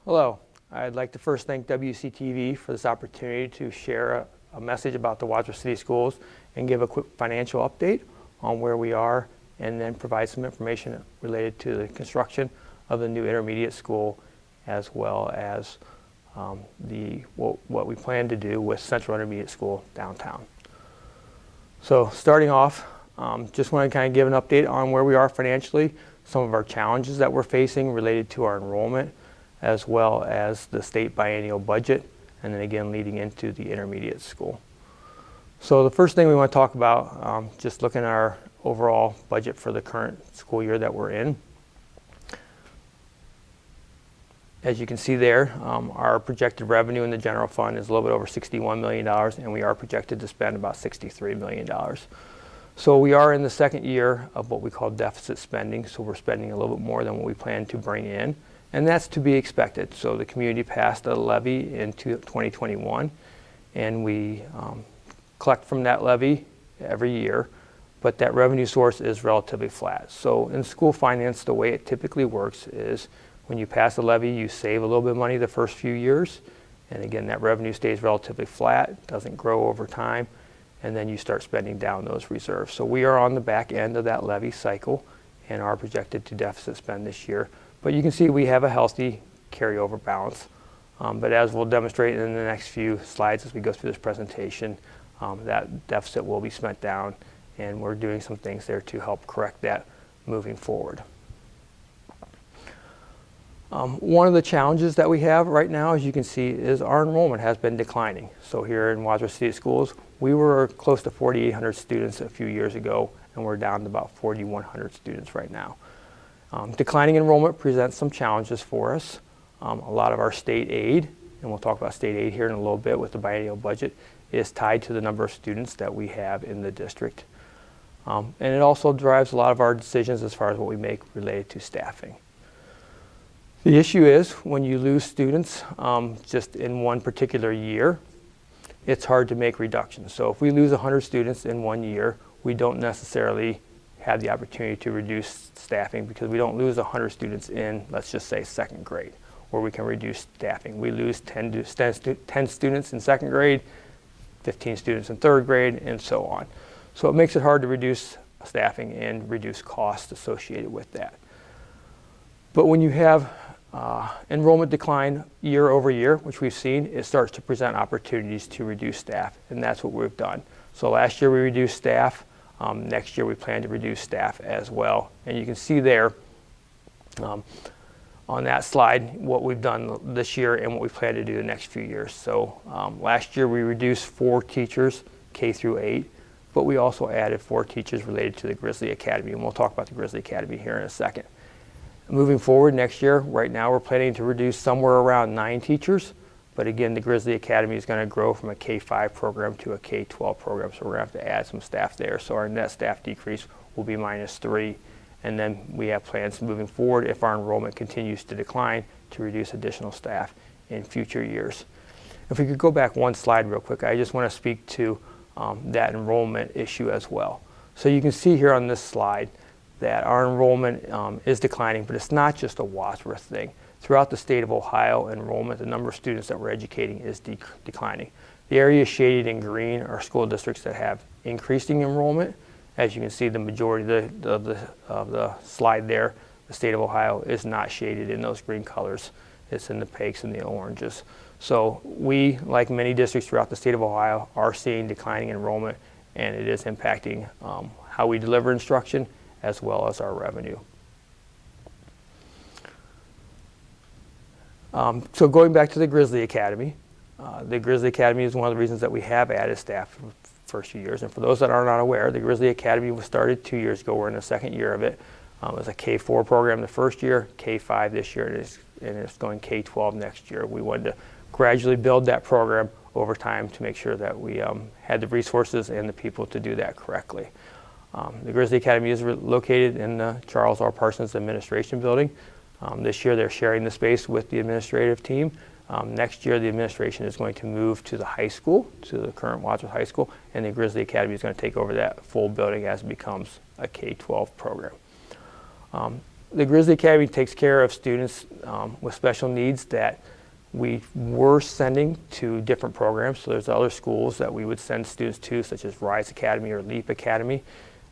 Hello, I'd like to first thank WCTV for this opportunity to share a message about the Wadsworth City Schools and give a quick financial update on where we are, and then provide some information related to the construction of the new intermediate school, as well as what we plan to do with Central Intermediate School downtown. So starting off, just want to kind of give an update on where we are financially, some of our challenges that we're facing related to our enrollment, as well as the state biennial budget, and then again leading into the intermediate school. So the first thing we want to talk about, just looking at our overall budget for the current school year that we're in. As you can see there, our projected revenue in the general fund is a little bit over $61 million, and we are projected to spend about $63 million. So we are in the second year of what we call deficit spending, so we're spending a little bit more than what we plan to bring in, and that's to be expected. So the community passed a levy in 2021, and we collect from that levy every year, but that revenue source is relatively flat. So in school finance, the way it typically works is when you pass a levy, you save a little bit of money the first few years, and again, that revenue stays relatively flat, doesn't grow over time, and then you start spending down those reserves. So we are on the back end of that levy cycle and are projected to deficit spend this year. But you can see we have a healthy carryover balance. But as we'll demonstrate in the next few slides as we go through this presentation, that deficit will be spent down, and we're doing some things there to help correct that moving forward. One of the challenges that we have right now, as you can see, is our enrollment has been declining. So here in Wadsworth City Schools, we were close to 4,800 students a few years ago, and we're down to about 4,100 students right now. Declining enrollment presents some challenges for us. A lot of our state aid, and we'll talk about state aid here in a little bit with the biennial budget, is tied to the number of students that we have in the district. And it also drives a lot of our decisions as far as what we make related to staffing. The issue is when you lose students just in one particular year, it's hard to make reductions. So if we lose 100 students in one year, we don't necessarily have the opportunity to reduce staffing because we don't lose 100 students in, let's just say, second grade, where we can reduce staffing. We lose 10 students in second grade, 15 students in third grade, and so on. So it makes it hard to reduce staffing and reduce costs associated with that. But when you have enrollment decline year over year, which we've seen, it starts to present opportunities to reduce staff, and that's what we've done. So last year we reduced staff. Next year we plan to reduce staff as well. And you can see there on that slide what we've done this year and what we plan to do the next few years. So last year we reduced 4 teachers, K through 8, but we also added 4 teachers related to the Grizzly Academy, and we'll talk about the Grizzly Academy here in a second. Moving forward next year, right now we're planning to reduce somewhere around 9 teachers, but again, the Grizzly Academy is going to grow from a K-5 program to a K-12 program, so we're going to have to add some staff there. So our net staff decrease will be -3, and then we have plans moving forward, if our enrollment continues to decline, to reduce additional staff in future years. If we could go back one slide real quick, I just want to speak to that enrollment issue as well. So you can see here on this slide that our enrollment is declining, but it's not just a Wadsworth thing. Throughout the state of Ohio, enrollment, the number of students that we're educating is declining. The areas shaded in green are school districts that have increasing enrollment. As you can see, the majority of the slide there, the state of Ohio is not shaded in those green colors. It's in the pinks and the oranges. So we, like many districts throughout the state of Ohio, are seeing declining enrollment, and it is impacting how we deliver instruction as well as our revenue. So going back to the Grizzly Academy is one of the reasons that we have added staff for the first few years. And for those that are not aware, the Grizzly Academy was started 2 years ago. We're in the second year of it. It was a K-4 program the first year, K-5 this year, and it's going K-12 next year. We wanted to gradually build that program over time to make sure that we had the resources and the people to do that correctly. The Grizzly Academy is located in the Charles R. Parsons Administration Building. This year they're sharing the space with the administrative team. Next year the administration is going to move to the high school, to the current Wadsworth High School, and the Grizzly Academy is going to take over that full building as it becomes a K-12 program. the Grizzly Academy takes care of students with special needs that we were sending to different programs. So there's other schools that we would send students to, such as Rise Academy or Leap Academy,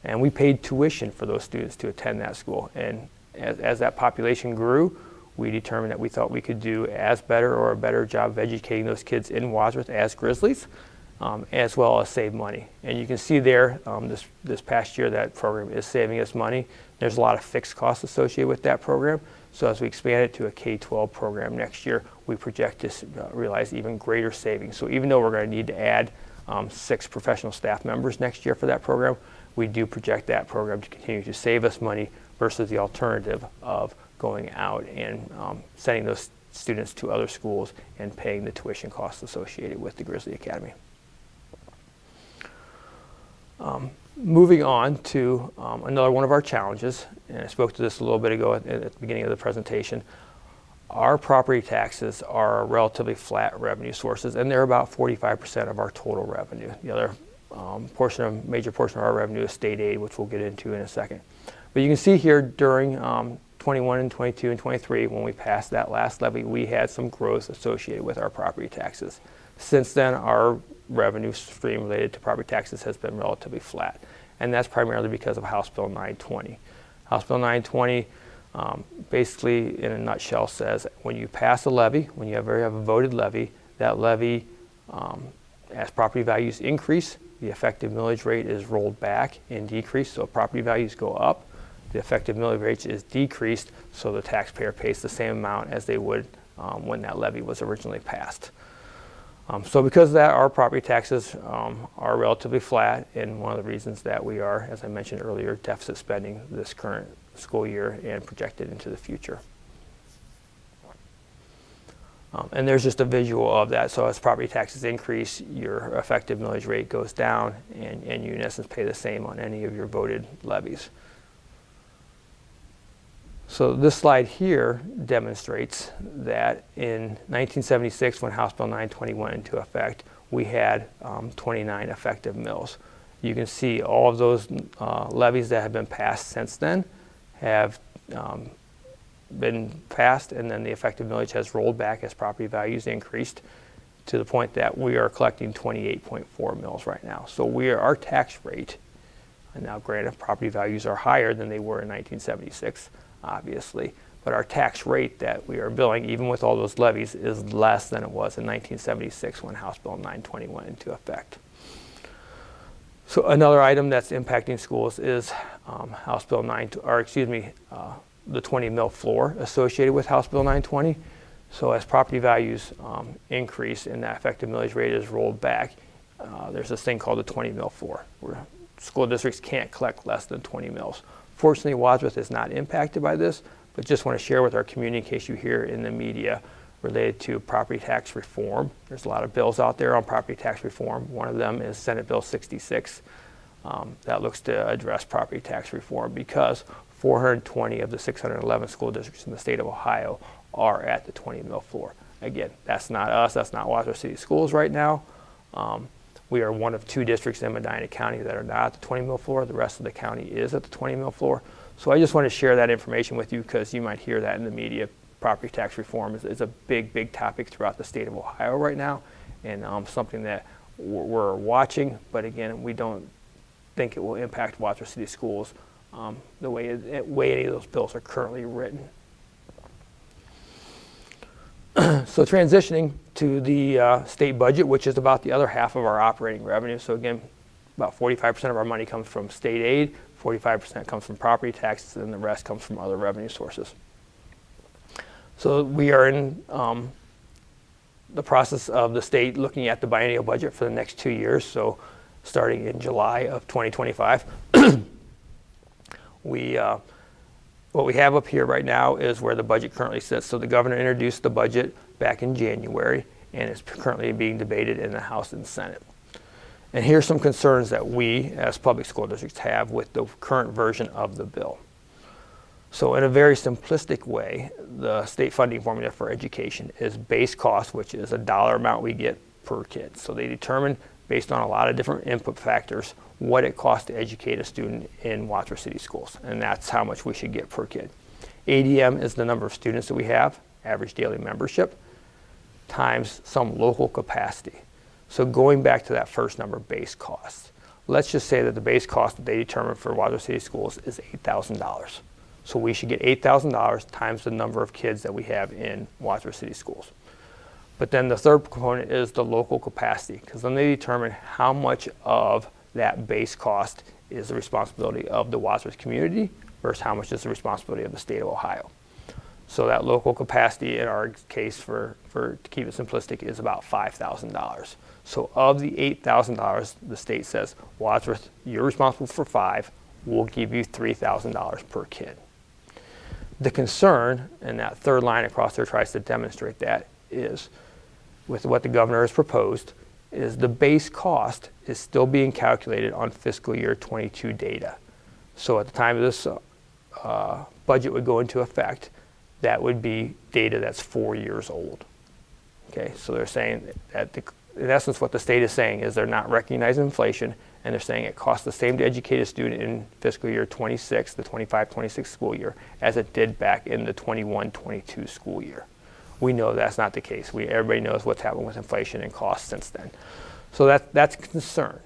and we paid tuition for those students to attend that school. And as that population grew, we determined that we thought we could do as better or a better job of educating those kids in Wadsworth as Grizzlies, as well as save money. And you can see there, this past year, that program is saving us money. There's a lot of fixed costs associated with that program. So as we expand it to a K-12 program next year, we project to realize even greater savings. So even though we're going to need to add 6 professional staff members next year for that program, we do project that program to continue to save us money versus the alternative of going out and sending those students to other schools and paying the tuition costs associated with the Grizzly Academy. Moving on to another one of our challenges, and I spoke to this a little bit ago at the beginning of the presentation. Our property taxes are relatively flat revenue sources, and they're about 45% of our total revenue. The other major portion of our revenue is state aid, which we'll get into in a second. But you can see here during 21 and 22 and 23, when we passed that last levy, we had some growth associated with our property taxes. Since then, our revenue stream related to property taxes has been relatively flat, and that's primarily because of House Bill 920. House Bill 920 basically, in a nutshell, says when you pass a levy, when you have a voted levy, that levy, as property values increase, the effective millage rate is rolled back and decreased. So if property values go up, the effective millage rate is decreased, so the taxpayer pays the same amount as they would when that levy was originally passed. So because of that, our property taxes are relatively flat, and one of the reasons that we are, as I mentioned earlier, deficit spending this current school year and projected into the future. And there's just a visual of that. So as property taxes increase, your effective millage rate goes down, and you in essence pay the same on any of your voted levies. So this slide here demonstrates that in 1976, when House Bill 920 went into effect, we had 29 effective mills. You can see all of those levies that have been passed since then have been passed, and then the effective millage has rolled back as property values increased to the point that we are collecting 28.4 mills right now. So our tax rate, and now granted property values are higher than they were in 1976, obviously, but our tax rate that we are billing, even with all those levies, is less than it was in 1976 when House Bill 920 went into effect. So another item that's impacting schools is House Bill the 20 mil floor associated with House Bill 920. So as property values increase and that effective millage rate is rolled back, there's this thing called the 20 mil floor, where school districts can't collect less than 20 mils. Fortunately, Wadsworth is not impacted by this, but just want to share with our community in case you hear in the media related to property tax reform. There's a lot of bills out there on property tax reform. One of them is Senate Bill 66 that looks to address property tax reform because 420 of the 611 school districts in the state of Ohio are at the 20 mil floor. Again, that's not us, that's not Wadsworth City Schools right now. We are one of 2 districts in Medina County that are not at the 20 mil floor. The rest of the county is at the 20 mil floor. So I just want to share that information with you because you might hear that in the media. Property tax reform is a big topic throughout the state of Ohio right now, and something that we're watching, but again, we don't think it will impact Wadsworth City Schools the way any of those bills are currently written. So transitioning to the state budget, which is about the other half of our operating revenue. So again, about 45% of our money comes from state aid, 45% comes from property taxes, and the rest comes from other revenue sources. So we are in the process of the state looking at the biennial budget for the next 2 years. So starting in July of 2025, what we have up here right now is where the budget currently sits. So the governor introduced the budget back in January, and it's currently being debated in the House and Senate. And here's some concerns that we, as public school districts, have with the current version of the bill. So in a very simplistic way, the state funding formula for education is base cost, which is a dollar amount we get per kid. So they determine, based on a lot of different input factors, what it costs to educate a student in Wadsworth City Schools, and that's how much we should get per kid. ADM is the number of students that we have, average daily membership, times some local capacity. So going back to that first number, base cost. Let's just say that the base cost that they determined for Wadsworth City Schools is $8,000. So we should get $8,000 times the number of kids that we have in Wadsworth City Schools. But then the third component is the local capacity, because then they determine how much of that base cost is the responsibility of the Wadsworth community versus how much is the responsibility of the state of Ohio. So that local capacity in our case, for to keep it simplistic, is about $5,000. So of the $8,000, the state says, Wadsworth, you're responsible for $5,000, we'll give you $3,000 per kid. The concern, and that third line across there tries to demonstrate that, is with what the governor has proposed, is the base cost is still being calculated on fiscal year 22 data. So at the time of this budget would go into effect, that would be data that's 4 years old. Okay, so they're saying that in essence what the state is saying is they're not recognizing inflation, and they're saying it costs the same to educate a student in fiscal year 26, the 25-26 school year, as it did back in the 21-22 school year. We know that's not the case. Everybody knows what's happened with inflation and costs since then. So that's a concern.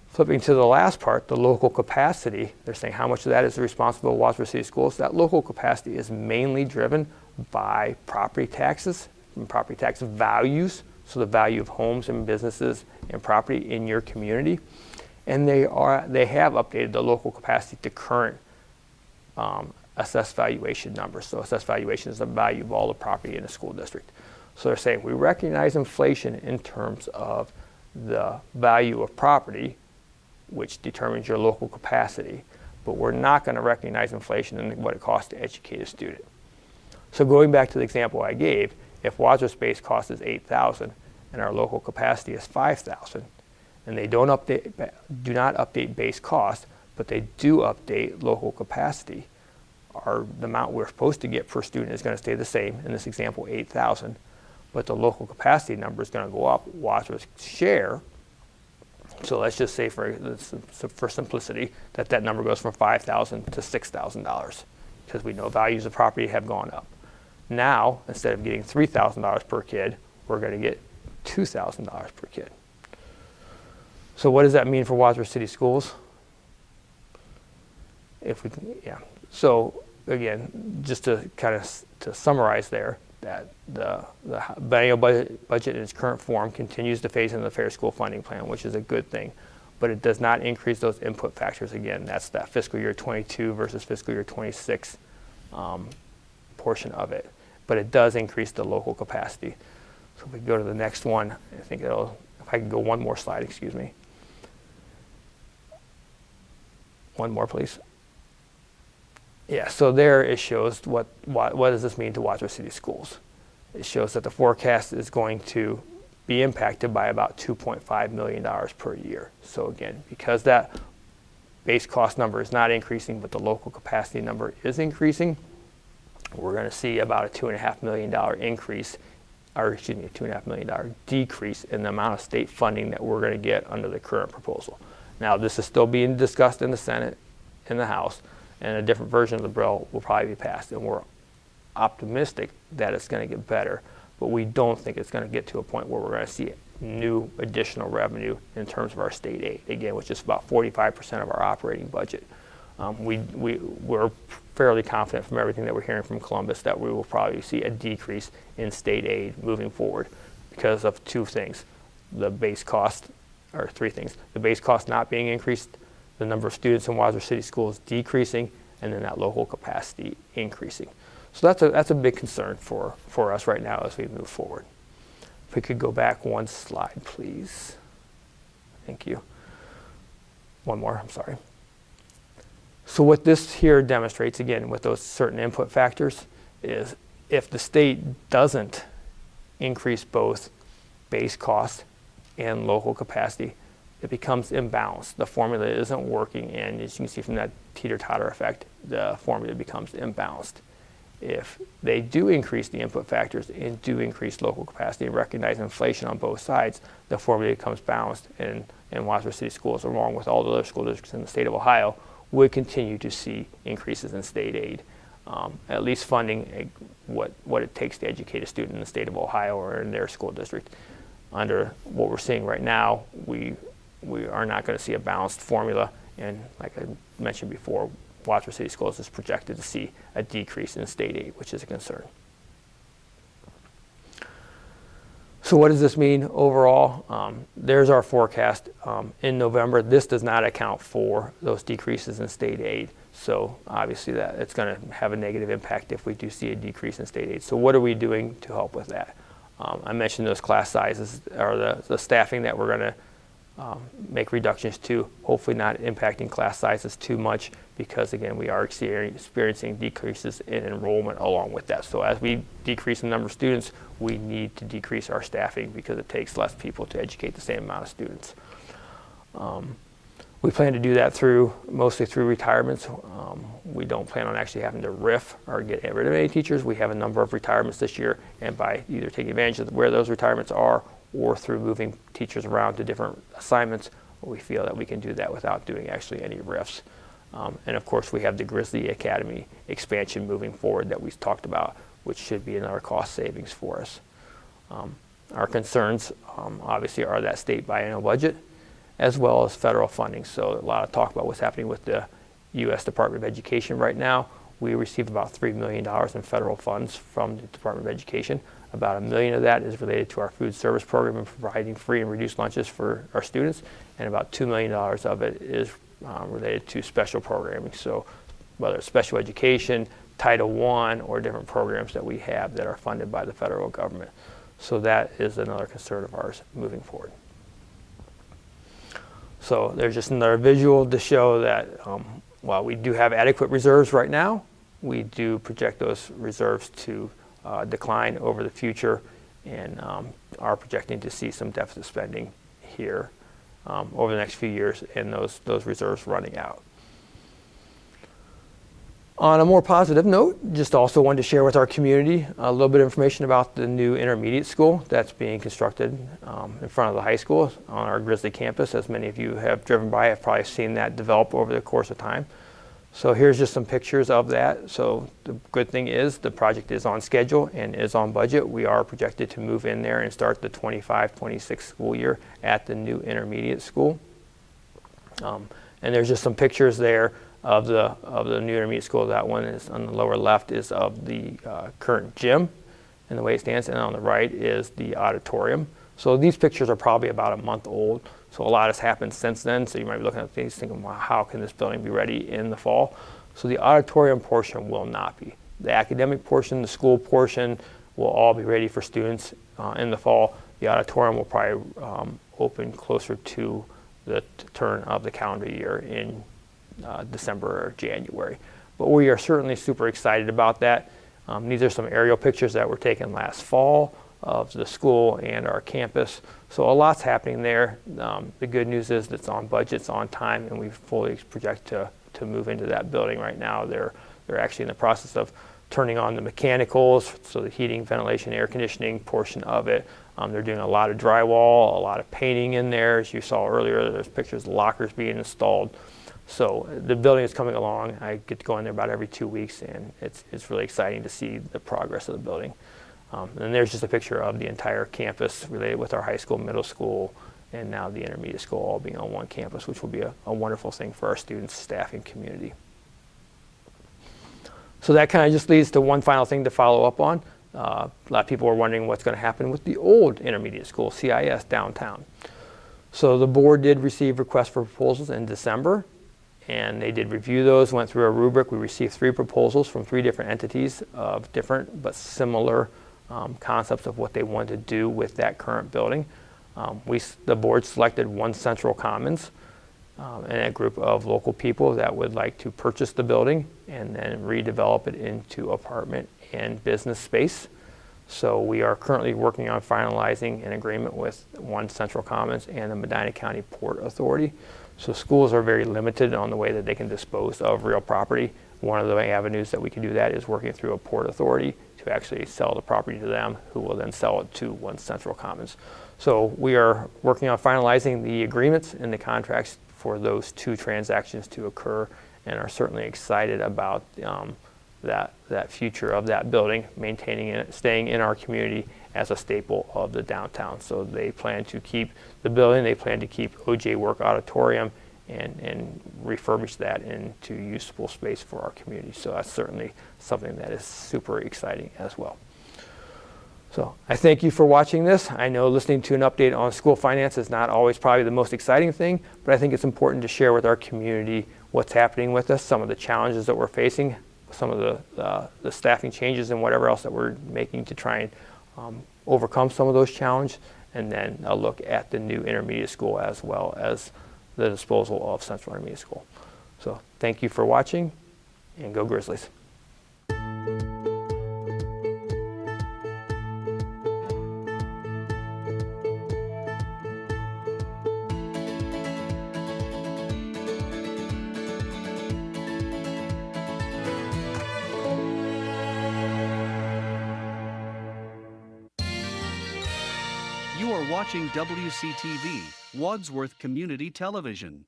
Flipping to the last part, the local capacity, they're saying how much of that is the responsibility of Wadsworth City Schools. That local capacity is mainly driven by property taxes and property tax values, so the value of homes and businesses and property in your community. And they have updated the local capacity to current assessed valuation numbers. So assessed valuation is the value of all the property in a school district. So they're saying we recognize inflation in terms of the value of property, which determines your local capacity, but we're not going to recognize inflation in what it costs to educate a student. So going back to the example I gave, if Wadsworth's base cost is $8,000 and our local capacity is $5,000, and they do not update base cost, but they do update local capacity, the amount we're supposed to get per student is going to stay the same, in this example $8,000, but the local capacity number is going to go up. Wadsworth's share, so let's just say for simplicity that number goes from $5,000 to $6,000, because we know values of property have gone up. Now, instead of getting $3,000 per kid, we're going to get $2,000 per kid. So what does that mean for Wadsworth City Schools? So again, just to kind of to summarize there, that the biennial budget in its current form continues to phase in the Fair School Funding Plan, which is a good thing, but it does not increase those input factors. Again, that's that fiscal year 22 versus fiscal year 26 portion of it, but it does increase the local capacity. So if we go to the next one, I think if I can go one more slide, excuse me. One more, please. Yeah, so there it shows what does this mean to Wadsworth City Schools. It shows that the forecast is going to be impacted by about $2.5 million per year. So again, because that base cost number is not increasing, but the local capacity number is increasing, we're going to see about a $2.5 million increase, or excuse me, a $2.5 million decrease in the amount of state funding that we're going to get under the current proposal. Now, this is still being discussed in the Senate, in the House, and a different version of the bill will probably be passed. And we're optimistic that it's going to get better, but we don't think it's going to get to a point where we're going to see new additional revenue in terms of our state aid, again, which is about 45% of our operating budget. We're fairly confident from everything that we're hearing from Columbus that we will probably see a decrease in state aid moving forward because of two things. The base cost, or three things. The base cost not being increased, the number of students in Wadsworth City Schools decreasing, and then that local capacity increasing. So that's a big concern for us right now as we move forward. If we could go back one slide, please. Thank you. One more, I'm sorry. So what this here demonstrates, again, with those certain input factors, is if the state doesn't increase both base cost and local capacity, it becomes imbalanced. The formula isn't working, and as you can see from that teeter-totter effect, the formula becomes imbalanced. If they do increase the input factors and do increase local capacity and recognize inflation on both sides, the formula becomes balanced, and Wadsworth City Schools, along with all the other school districts in the state of Ohio, would continue to see increases in state aid at least funding what it takes to educate a student in the state of Ohio or in their school district. Under what we're seeing right now, we are not going to see a balanced formula, and like I mentioned before, Wadsworth City Schools is projected to see a decrease in state aid, which is a concern. So what does this mean overall? There's our forecast in November. This does not account for those decreases in state aid. So obviously that it's going to have a negative impact if we do see a decrease in state aid. So what are we doing to help with that? I mentioned those class sizes, or the staffing that we're going to make reductions to, hopefully not impacting class sizes too much, because again, we are experiencing decreases in enrollment along with that. So as we decrease the number of students, we need to decrease our staffing because it takes less people to educate the same amount of students. We plan to do that mostly through retirements. We don't plan on actually having to RIF or get rid of any teachers. We have a number of retirements this year, and by either taking advantage of where those retirements are or through moving teachers around to different assignments, we feel that we can do that without doing actually any RIFs. And of course, we have the Grizzly Academy expansion moving forward that we've talked about, which should be another cost savings for us. Our concerns obviously are that state biennial budget, as well as federal funding. So a lot of talk about what's happening with the U.S. Department of Education right now. We receive about $3 million in federal funds from the Department of Education. About $1 million of that is related to our food service program and providing free and reduced lunches for our students, and about $2 million of it is related to special programming. So whether it's special education, Title I, or different programs that we have that are funded by the federal government. So that is another concern of ours moving forward. So there's just another visual to show that while we do have adequate reserves right now, we do project those reserves to decline over the future, and are projecting to see some deficit spending here over the next few years, and those reserves running out. On a more positive note, just also wanted to share with our community a little bit of information about the new intermediate school that's being constructed in front of the high school on our Grizzly campus. As many of you have driven by, have probably seen that develop over the course of time. So here's just some pictures of that. So the good thing is the project is on schedule and is on budget. We are projected to move in there and start the 25-26 school year at the new intermediate school. And there's just some pictures there of the new intermediate school. That one is on the lower left is of the current gym and the way it stands, and on the right is the auditorium. So these pictures are probably about a month old. So a lot has happened since then. So you might be looking at these thinking, wow, how can this building be ready in the fall? So the auditorium portion will not be. The academic portion, the school portion will all be ready for students in the fall. The auditorium will probably open closer to the turn of the calendar year in December or January. But we are certainly super excited about that. These are some aerial pictures that were taken last fall of the school and our campus. So a lot's happening there. The good news is that it's on budget, it's on time, and we fully project to move into that building right now. They're actually in the process of turning on the mechanicals, so the heating, ventilation, air conditioning portion of it. They're doing a lot of drywall, a lot of painting in there. As you saw earlier, there's pictures of lockers being installed. So the building is coming along. I get to go in there about every 2 weeks, and it's really exciting to see the progress of the building. And there's just a picture of the entire campus related with our high school, middle school, and now the intermediate school all being on one campus, which will be a wonderful thing for our students, staff, and community. So that kind of just leads to one final thing to follow up on. A lot of people are wondering what's going to happen with the old intermediate school, CIS, downtown. So the board did receive requests for proposals in December, and they did review those, went through a rubric. We received 3 proposals from 3 different entities of different but similar concepts of what they wanted to do with that current building. The board selected One Central Commons and a group of local people that would like to purchase the building and then redevelop it into apartment and business space. So we are currently working on finalizing an agreement with One Central Commons and the Medina County Port Authority. So schools are very limited on the way that they can dispose of real property. One of the avenues that we can do that is working through a port authority to actually sell the property to them, who will then sell it to One Central Commons. So we are working on finalizing the agreements and the contracts for those 2 transactions to occur, and are certainly excited about that future of that building, maintaining it, staying in our community as a staple of the downtown. So they plan to keep the building, they plan to keep OJ Work Auditorium and refurbish that into usable space for our community. So that's certainly something that is super exciting as well. So I thank you for watching this. I know listening to an update on school finance is not always probably the most exciting thing, but I think it's important to share with our community what's happening with us, some of the challenges that we're facing, some of the staffing changes and whatever else that we're making to try and overcome some of those challenges, and then a look at the new intermediate school as well as the disposal of Central Intermediate School. So thank you for watching, and go Grizzlies. You are watching WCTV, Wadsworth Community Television.